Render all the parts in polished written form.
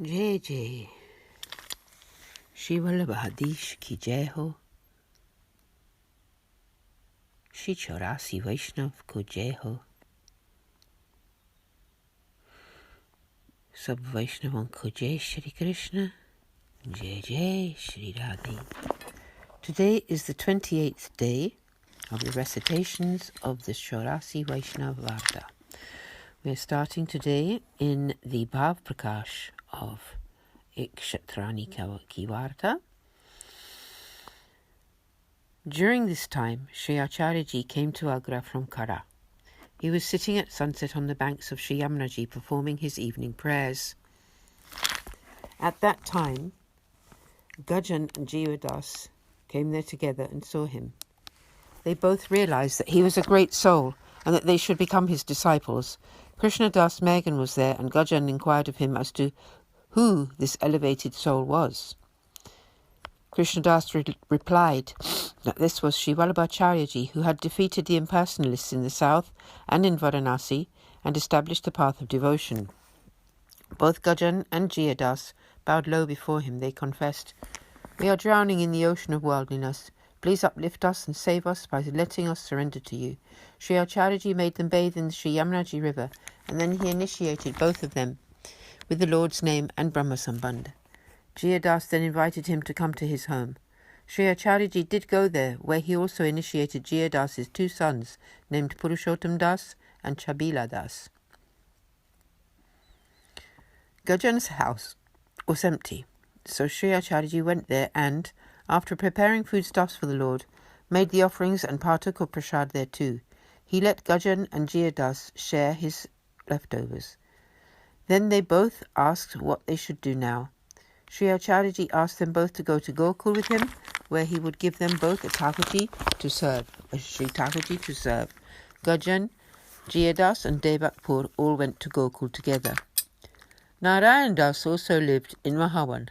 जय जय श्री वल्लभाधीश की जय हो, श्री 84 वैष्णव को जय हो, सब वैष्णवों को जय श्री कृष्ण, जय जय Shri Radhe. Today is the 28th day of the recitations of the 84 Vaishnava Varta. We are starting today in the Bhav Prakash of Kshatrani ki Varta. During this time, Sri Acharyaji came to Agra from Kara. He was sitting at sunset on the banks of Sri Yamnaji performing his evening prayers. At that time, Gajan and Jivadas came there together and saw him. They both realized that he was a great soul and that they should become his disciples. Krishnadas Megan was there, and Gajan inquired of him as to who this elevated soul was. Krishnadas replied that this was Sri Vallabhacharyaji, who had defeated the impersonalists in the south and in Varanasi and established the path of devotion. Both Gajan and Jivadas bowed low before him. They confessed, "We are drowning in the ocean of worldliness. Please uplift us and save us by letting us surrender to you." Sri Acharyaji made them bathe in the Sri Yamnaji river, and then he initiated both of them with the Lord's name and Brahma Sambandh. Jivadas then invited him to come to his home. Sri Acharyaji did go there, where he also initiated Jivadas's two sons, named Purushottam Das and Chabila Das. Gajan's house was empty, so Sri Acharyaji went there and, after preparing foodstuffs for the Lord, made the offerings and partook of prasad there too. He let Gajan and Jivadas share his leftovers. Then they both asked what they should do now. Sri Acharyaji asked them both to go to Gokul with him, where he would give them both a Sri Thakurji to serve. Gajan, Jivadas and Devakpur all went to Gokul together. Narayan Das also lived in Mahavan.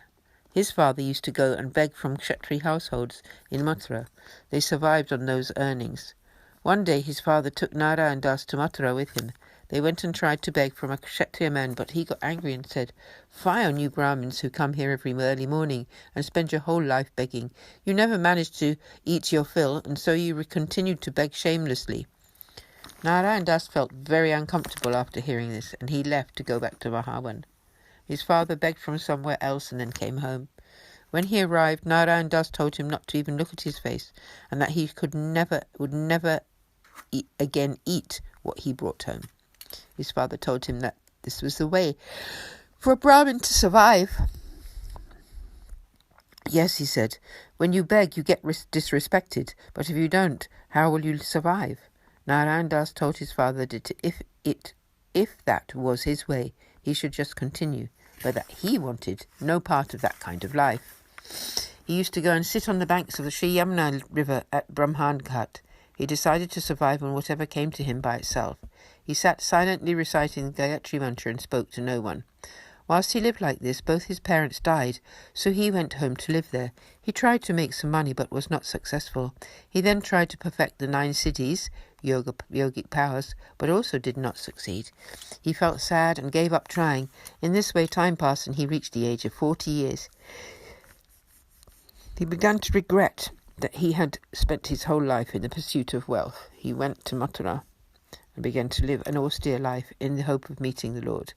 His father used to go and beg from Kshatriya households in Mathura. They survived on those earnings. One day his father took Narayan Das to Mathura with him. They went and tried to beg from a Kshatriya man, but he got angry and said, "Fie on you Brahmins who come here every early morning and spend your whole life begging. You never managed to eat your fill, and so you continued to beg shamelessly." Narayan Das felt very uncomfortable after hearing this, and he left to go back to Mahavan. His father begged from somewhere else and then came home. When he arrived, Narayan Das told him not to even look at his face, and that he would never again eat what he brought home. His father told him that this was the way for a Brahmin to survive. "Yes," he said, "when you beg you get disrespected, but if you don't, how will you survive?" Narayan Das told his father that if that was his way, he should just continue, but that he wanted no part of that kind of life. He used to go and sit on the banks of the Sri Yamuna river at Brahman Ghat. He decided to survive on whatever came to him by itself. He sat silently reciting the Gayatri Mantra and spoke to no one. Whilst he lived like this, both his parents died, so he went home to live there. He tried to make some money but was not successful. He then tried to perfect the 9 siddhis, yogic powers, but also did not succeed. He felt sad and gave up trying. In this way time passed and he reached the age of 40 years. He began to regret that he had spent his whole life in the pursuit of wealth. He went to Mathura and began to live an austere life in the hope of meeting the Lord.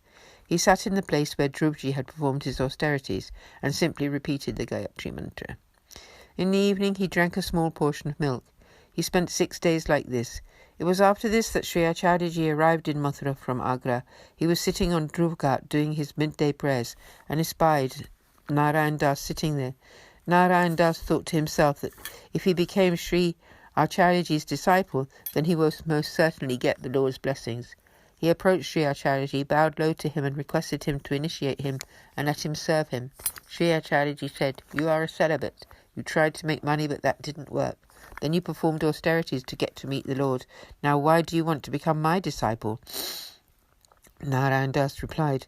He sat in the place where Dhruvji had performed his austerities and simply repeated the Gayatri Mantra. In the evening he drank a small portion of milk. He spent 6 days like this. It was after this that Sri Acharyaji arrived in Mathura from Agra. He was sitting on Dhruv Ghat doing his midday prayers and espied Narayan Das sitting there. Narayan Das thought to himself that if he became Sri Acharyaji's disciple, then he would most certainly get the Lord's blessings. He approached Sri Acharyaji, bowed low to him and requested him to initiate him and let him serve him. Sri Acharyaji said, "You are a celibate. You tried to make money, but that didn't work. Then you performed austerities to get to meet the Lord. Now why do you want to become my disciple?" Narayan Das replied,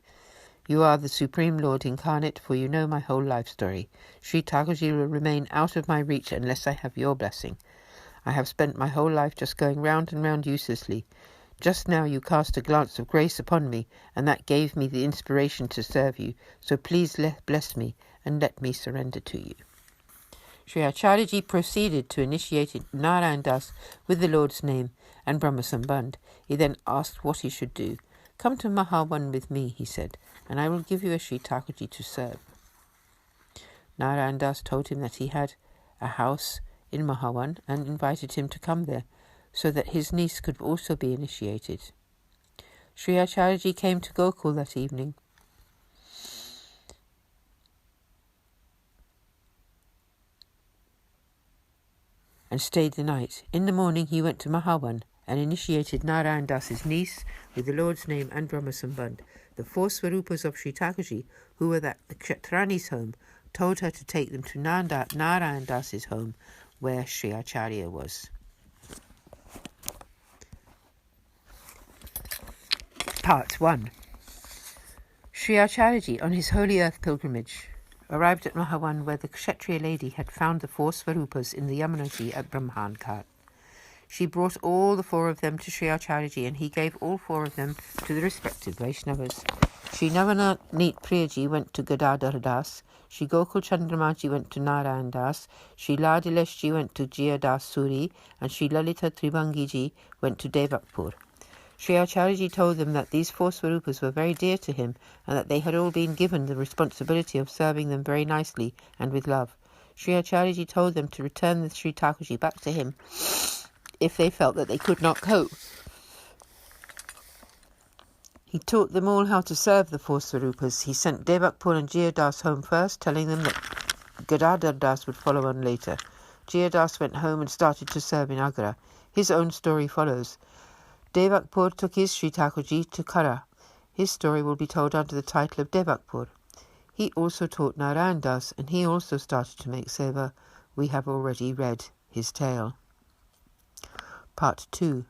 "You are the Supreme Lord incarnate, for you know my whole life story. Sri Thakurji will remain out of my reach unless I have your blessing. I have spent my whole life just going round and round uselessly. Just now you cast a glance of grace upon me, and that gave me the inspiration to serve you. So please bless me and let me surrender to you. Sri Acharyaji proceeded to initiate Narayan Das with the Lord's name and Brahma Sambandh. He then asked what he should do. Come to Mahavan with me, he said, and I will give you a Sri Thakurji to serve. Narayan Das told him that he had a house in Mahavan and invited him to come there, so that his niece could also be initiated. Sri Acharyaji came to Gokul that evening. And stayed the night. In the morning he went to Mahavan and initiated Narayan Das's niece with the Lord's name and Brahma Sambandh. The 4 Swarupas of Sri Thakurji, who were at the Kshatrani's home, told her to take them to Narayan Das's home, where Sri Acharya was. Part 1. Sri Acharyaji, on his holy earth pilgrimage, arrived at Mahavan, where the Kshatriya lady had found the 4 Swarupas in the Yamunaji at Brahman Ghat. She brought all the 4 of them to Sri Acharyaji, and he gave all 4 of them to the respective Vaishnavas. Sri Navanit Priyaji went to Gadadhar Das, Sri Gokul Chandramaji went to Narayan Das, Sri Ladileshji went to Jia Das Suri, and Sri Lalita Tribhangiji went to Devakpur. Sri Acharyaji told them that these 4 Swarupas were very dear to him, and that they had all been given the responsibility of serving them very nicely and with love. Sri Acharyaji told them to return the Sri Thakurji back to him if they felt that they could not cope. He taught them all how to serve the 4 Swarupas. He sent Devakpur and Jia Das home first, telling them that Gadadhar Das would follow on later. Jia Das went home and started to serve in Agra. His own story follows. Devakpur took his Sri Thakurji to Kara. His story will be told under the title of Devakpur. He also taught Narayan Das, and he also started to make Seva. We have already read his tale. Part 2.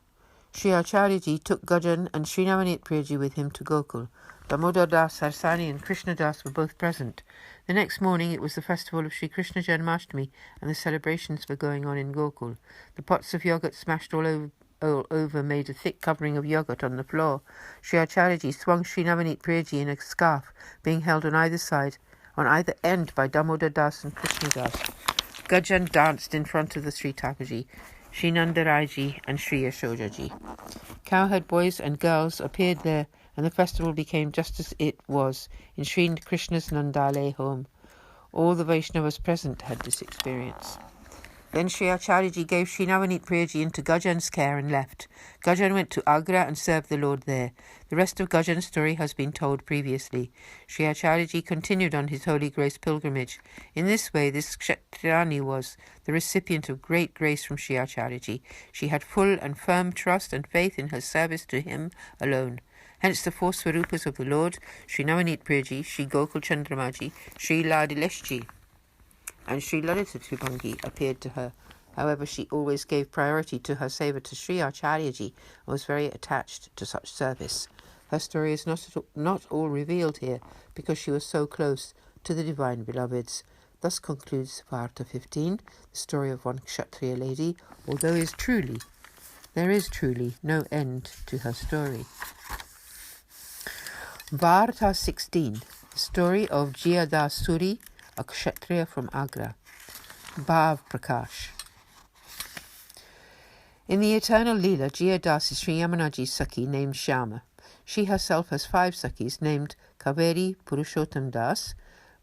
Sri Acharyaji took Gajan and Sri Navanit Priyaji with him to Gokul. Damodar Das, Sarsani and Krishna Das were both present. The next morning it was the festival of Sri Krishna Janmashtami, and the celebrations were going on in Gokul. The pots of yogurt smashed all over made a thick covering of yogurt on the floor. Sri Acharyaji swung Sri Navanit Priyaji in a scarf, being held on either end by Damodar Das and Krishna Das. Gajan danced in front of the Sri Thakurji, Sri Nandaraji and Sri Yashodaji. Cowherd boys and girls appeared there, and the festival became just as it was in Sri Krishna's Nandale home. All the Vaishnavas present had this experience. Then Sri Acharyaji gave Sri Navanit Priyaji into Gajan's care and left. Gajan went to Agra and served the Lord there. The rest of Gajan's story has been told previously. Sri Acharyaji continued on his holy grace pilgrimage. In this way, this Kshatrani was the recipient of great grace from Sri Acharyaji. She had full and firm trust and faith in her service to him alone. Hence the 4 Swarupas of the Lord, Sri Navanit Priyaji, Sri Gokul Chandramaji, Sri Ladileshji, and Sri Lalita Tribhangi appeared to her. However, she always gave priority to her seva to Sri Acharyaji and was very attached to such service. Her story is not all revealed here, because she was so close to the divine beloveds. Thus concludes Varta 15, the story of one Kshatriya lady, although there is truly no end to her story. Varta 16, the story of Jia Das Suri, a Kshatriya from Agra. Bhav Prakash. In the eternal Leela, Jia Das is Sri Yamunaji's Sakhi named Shyama. She herself has 5 Sakhis named Kaveri Purushottam Das,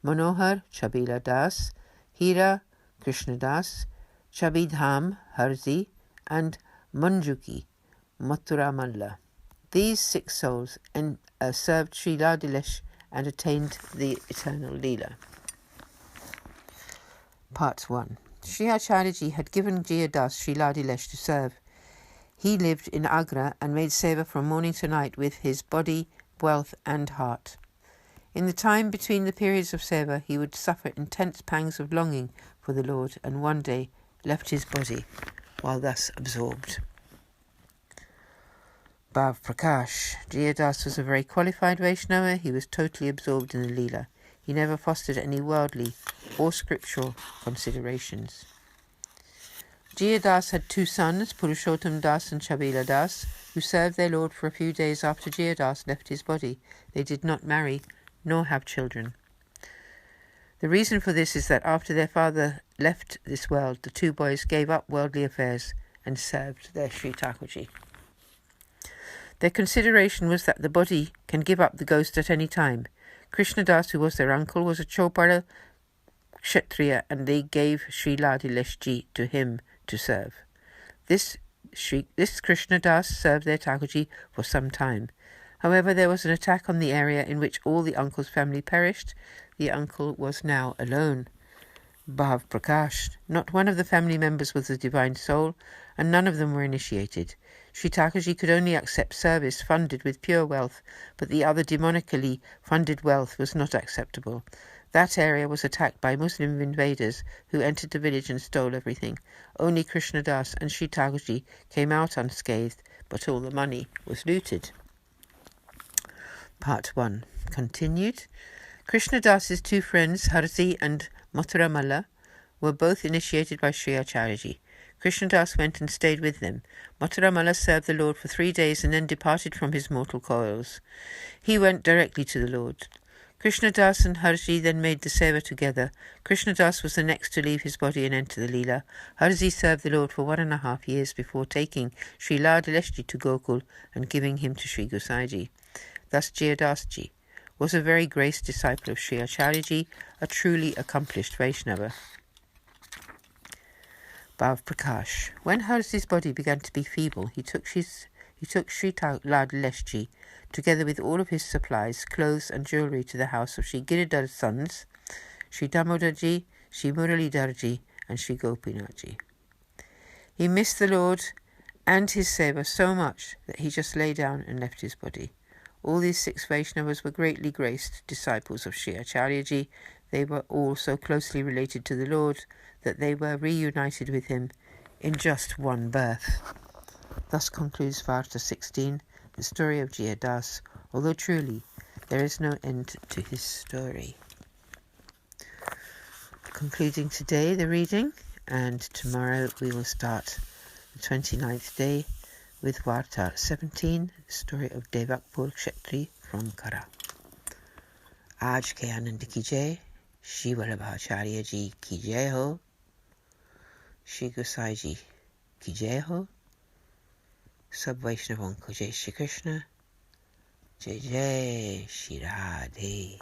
Manohar Chabila Das, Hira Krishna Das, Chabidham Harzi, and Manjuki Mathura Malla. These 6 souls served Sri Ladilesh and attained the eternal Leela. Part 1. Sri Acharyaji had given Jia Das Sri Ladilesh to serve. He lived in Agra and made seva from morning to night with his body, wealth and heart. In the time between the periods of seva, he would suffer intense pangs of longing for the Lord, and one day left his body while thus absorbed. Bhav Prakash. Jia Das was a very qualified Vaishnava. He was totally absorbed in the Leela. He never fostered any worldly or scriptural considerations. Jia Das had 2 sons, Purushottam Das and Chabila Das. who served their lord for a few days after Jiyadas left his body. They did not marry nor have children. The reason for this is that after their father left this world, the two boys gave up worldly affairs and served their Sri Thakurji. Their consideration was that the body can give up the ghost at any time. Krishnadas, who was their uncle, was a Chopala Kshatriya, and they gave Sri Ladileshji to him to serve. This Krishnadas served their Thakurji for some time. However, there was an attack on the area in which all the uncle's family perished. The uncle was now alone. Bhav Prakash. Not one of the family members was a divine soul, and none of them were initiated. Sri Thakurji could only accept service funded with pure wealth, but the other demonically funded wealth was not acceptable. That area was attacked by Muslim invaders who entered the village and stole everything. Only Krishnadas and Sri Thakurji came out unscathed, but all the money was looted. Part 1. Continued. Krishnadas's two friends, Harsi and Mathuramala, were both initiated by Sri Acharyaji. Krishnadas went and stayed with them. Mathuramala served the Lord for 3 days and then departed from his mortal coils. He went directly to the Lord. Krishnadas and Harsi then made the Seva together. Krishnadas was the next to leave his body and enter the Leela. Harsi served the Lord for 1.5 years before taking Sri Ladileshji to Gokul and giving him to Sri Gosaiji. Thus Jiyadasji was a very graced disciple of Sri Acharyaji, a truly accomplished Vaishnava. Bhav Prakash. When Harsi's body began to be feeble, he took Sri Ladileshji, together with all of his supplies, clothes and jewellery, to the house of Sri Giridhar's sons, Sri Damodarji, Sri Muralidarji and Sri Gopinathji. He missed the Lord and his Seva so much that he just lay down and left his body. All these 6 Vaishnavas were greatly graced disciples of Sri Acharyaji. They were all so closely related to the Lord that they were reunited with him in just one birth. Thus concludes Varta 16, the story of Jiyadas, although truly there is no end to his story. Concluding today the reading, and tomorrow we will start the 29th day with Varta 17, the story of Devakpur Kshatri from Kara. Aaj ke Anand ki jai, Shri Vallabhacharya ji ki jai ho, Shri Gosai ji ki jai ho, Sab Vaishnavan ko Jai Shri Krishna, Jai Jai Shri Radhe.